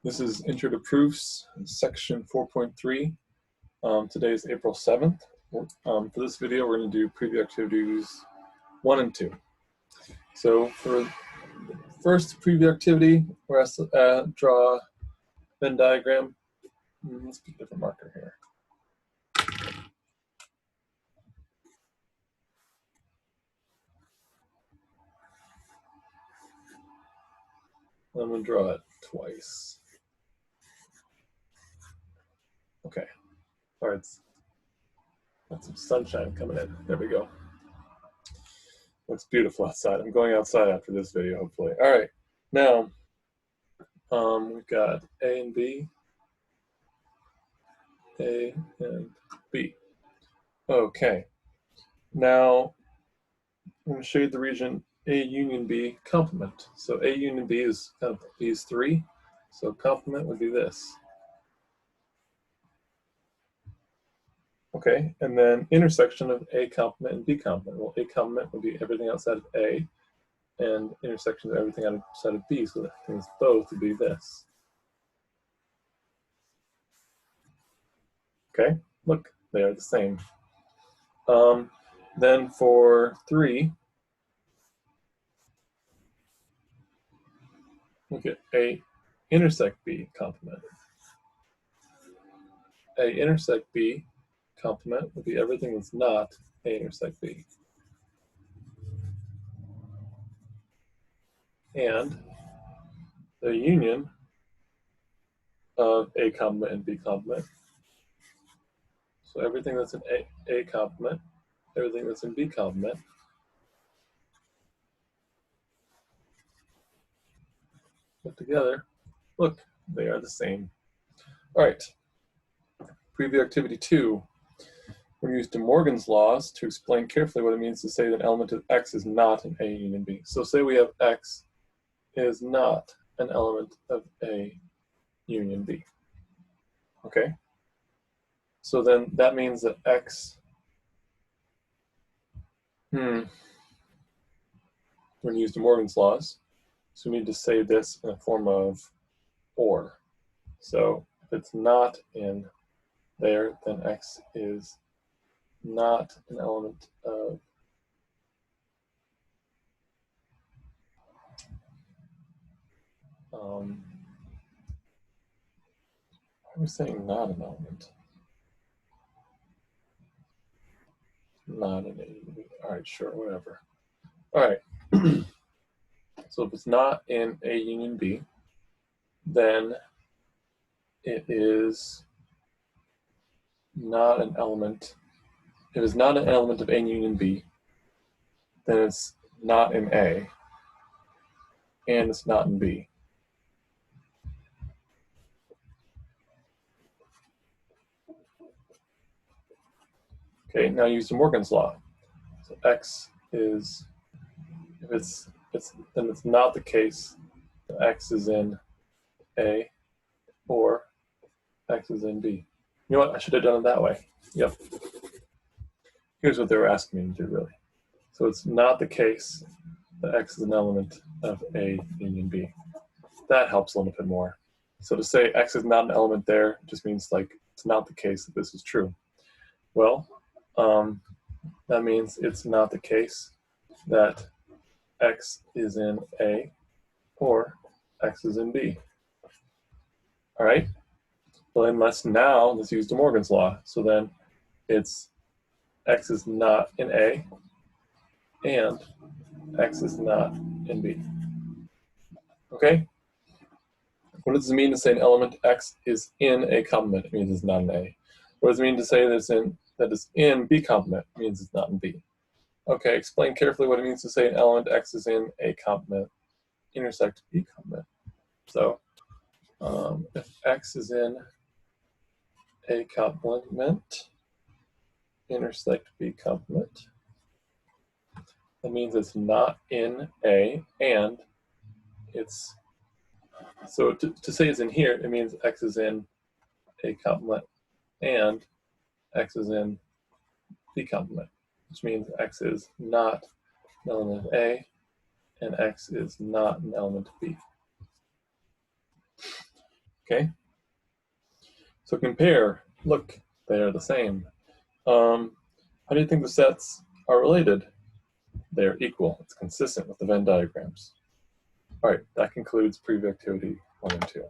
This is Intro to Proofs, section 4.3. Today is April 7th. For this video, we're going to do preview activities 1 and 2. So for the first preview activity, we're asked to draw a Venn diagram. Let's pick a different marker here. I'm going to draw it twice. Okay. All right. Got some sunshine coming in. There we go. Looks beautiful outside. I'm going outside after this video, hopefully. All right. Now, we've got A and B. A and B. Okay. Now, I'm going to show you the region A union B complement. So A union B is kind of these three. So complement would be this. Okay, and then intersection of A complement and B complement. Well, A complement would be everything outside of A, and intersection of everything outside of B. So that things both would be this. Okay, look, they are the same. Then for 3, look at A intersect B complement. A intersect B complement would be everything that's not A intersect B. And the union of A complement and B complement. So everything that's in A complement, everything that's in B complement, put together, look, they are the same. All right, preview activity 2. We're going to use De Morgan's laws to explain carefully what it means to say that an element of X is not an A union B. So say we have X is not an element of A union B. Okay? So then that means that X, we're going to use De Morgan's laws. So we need to say this in a form of or. So if it's not in there, then X is not an element of why are we saying not an element? Not an A. All right, sure, whatever. All right. So if it's not in A union B, then it is not an element. If it's not an element of A union B, then it's not in A, and it's not in B. Okay, now use De Morgan's law. So X is, if then it's not the case that X is in A or X is in B. You know what? I should have done it that way. Yep. Here's what they were asking me to do, really. So it's not the case that X is an element of A union B. That helps a little bit more. So to say X is not an element there just means like it's not the case that this is true. Well, that means it's not the case that X is in A or X is in B. All right? Well, then let's use De Morgan's law. So then it's X is not in A and X is not in B. Okay? What does it mean to say an element X is in A complement? It means it's not in A. What does it mean to say that it's in B complement? It means it's not in B. Okay, explain carefully what it means to say an element X is in A complement intersect B complement. So if X is in A complement intersect B complement, that means it's not in A and it's, so to say it's in here, it means X is in A complement and X is in B complement, which means X is not an element of A and X is not an element of B. Okay? So compare. Look, they are the same. How do you think the sets are related? They're equal. It's consistent with the Venn diagrams. All right, that concludes preview activity 1 and 2.